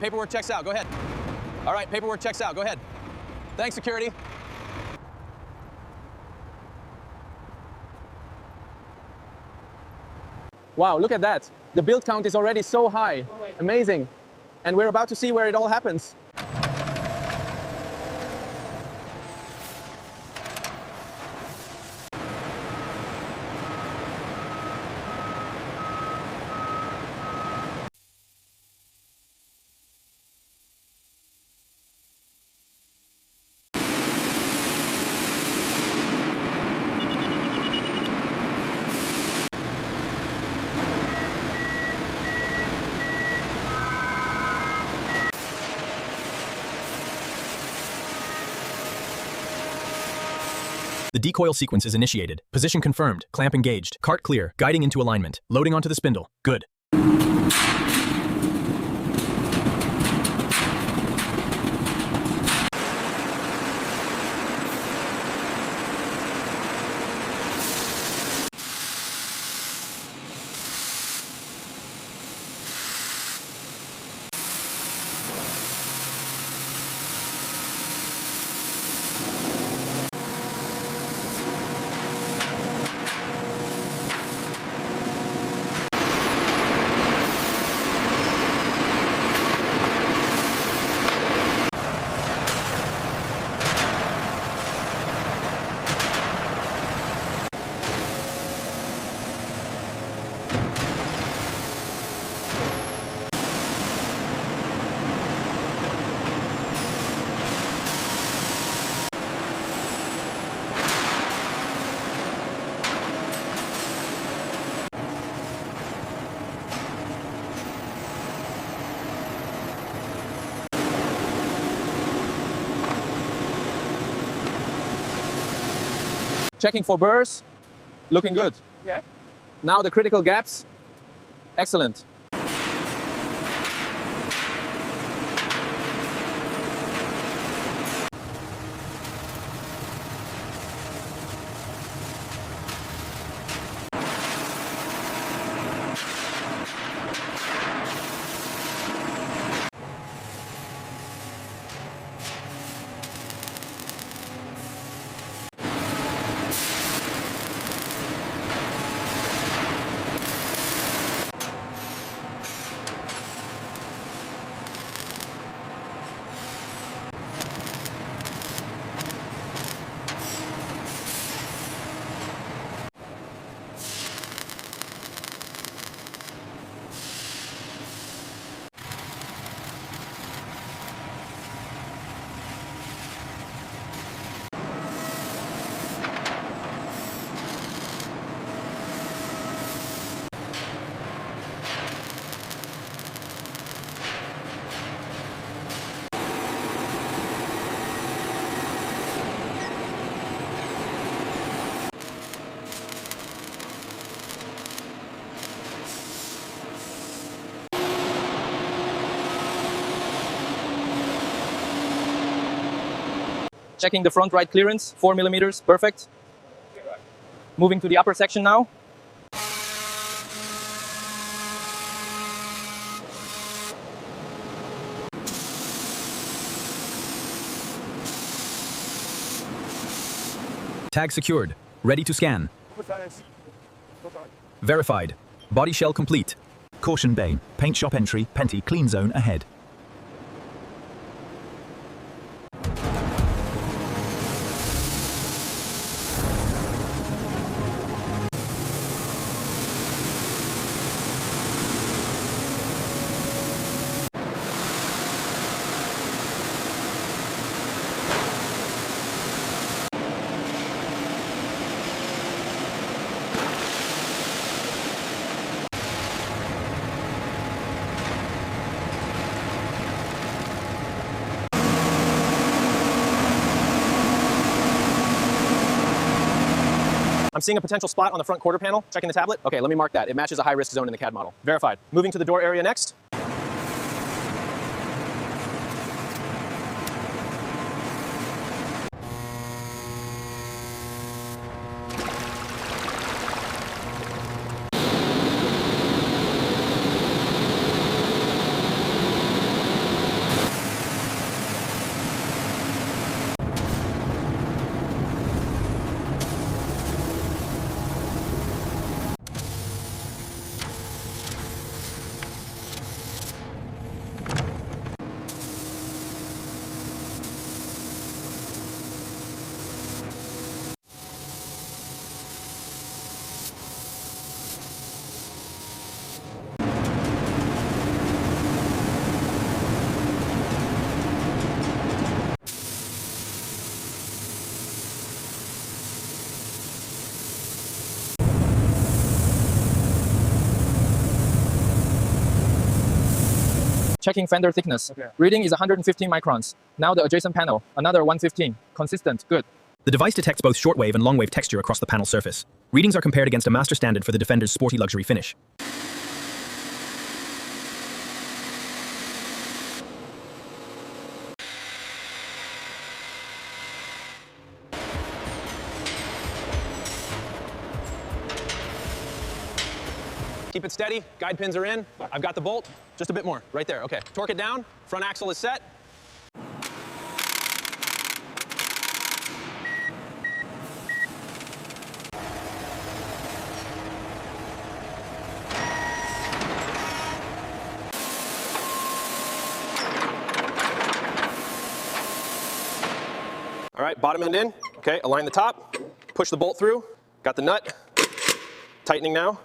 paperwork checks out. Go ahead. All right, paperwork checks out. Go ahead. Thanks, security. Wow, look at that. The build count is already so high. Amazing. And we're about to see where it all happens. The decoil sequence is initiated. Position confirmed. Clamp engaged. Cart clear. Guiding into alignment. Loading onto the spindle. Good. Checking for burrs. Looking good. Yeah. Now the critical gaps. Excellent. Checking the front right clearance, 4 millimeters, perfect. Moving to the upper section now. Tag secured. Ready to scan. Verified. Body shell complete. Caution bay. Paint shop entry. Penty clean zone ahead. I'm seeing a potential spot on the front quarter panel. Checking the tablet. Okay, let me mark that. It matches a high-risk zone in the CAD model. Verified. Moving to the door area next. Checking fender thickness. Okay. Reading is 115 microns. Now the adjacent panel, another 115. Consistent, good. The device detects both shortwave and longwave texture across the panel surface. Readings are compared against a master standard for the Defender's sporty luxury finish. Keep it steady, guide pins are in. I've got the bolt, just a bit more, right there, okay. Torque it down, front axle is set. All right, bottom end in, okay, align the top, push the bolt through, got the nut, tightening now.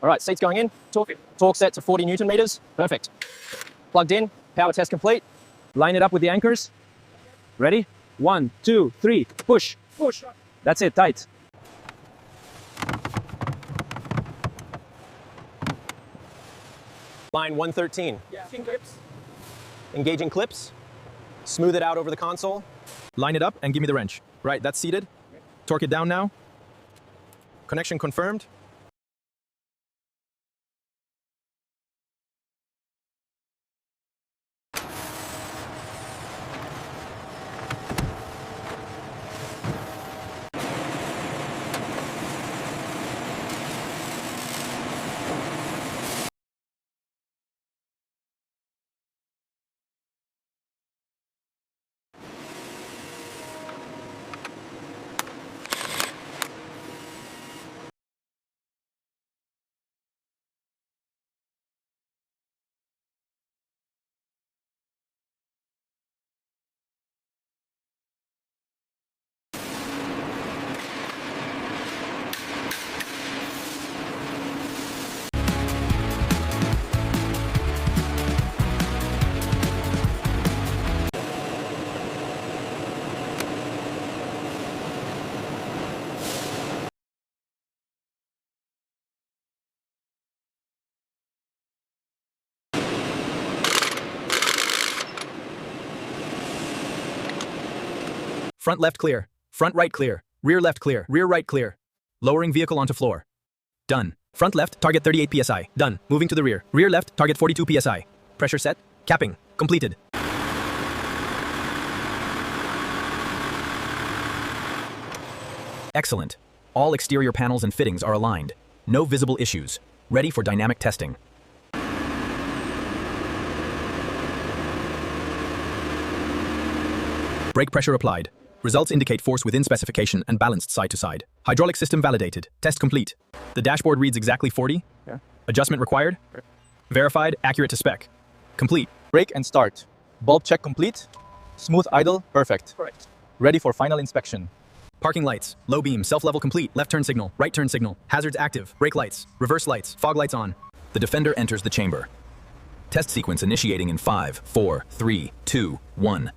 All right, seats going in. Torque set to 40 Newton meters. Perfect. Plugged in. Power test complete. Line it up with the anchors. Ready? 1, 2, 3. Push. Push. That's it. Tight. Line 113. Yeah. Clips. Engaging clips. Smooth it out over the console. Line it up and give me the wrench. Right, that's seated. Torque it down now. Connection confirmed. Front left clear. Front right clear. Rear left clear. Rear right clear. Lowering vehicle onto floor. Done. Front left, target 38 psi. Done. Moving to the rear. Rear left, target 42 psi. Pressure set. Capping. Completed. Excellent. All exterior panels and fittings are aligned. No visible issues. Ready for dynamic testing. Brake pressure applied. Results indicate force within specification and balanced side to side. Hydraulic system validated. Test complete. The dashboard reads exactly 40. Yeah. Adjustment required. Verified, accurate to spec. Complete. Brake and start. Bulb check complete. Smooth idle, perfect. Correct. Ready for final inspection. Parking lights, low beam, self-level complete, left turn signal, right turn signal, hazards active, brake lights, reverse lights, fog lights on. The Defender enters the chamber. Test sequence initiating in 5, 4, 3, 2, 1.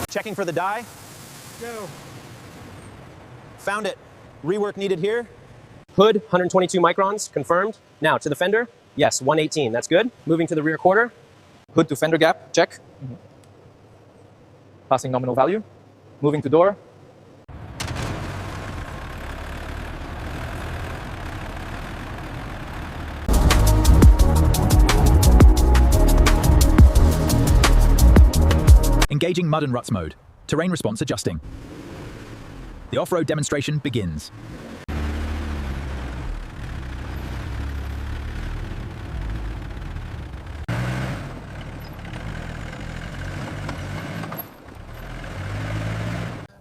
Checking for the die. Go. Found it. Rework needed here. Hood, 122 microns, confirmed. Now, to the fender, yes, 118, that's good. Moving to the rear quarter. Hood to fender gap, check. Passing nominal value. Moving to door. Engaging mud and ruts mode. Terrain response adjusting. The off-road demonstration begins.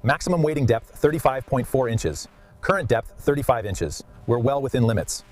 Maximum wading depth 35.4 inches. Current depth 35 inches. We're well within limits.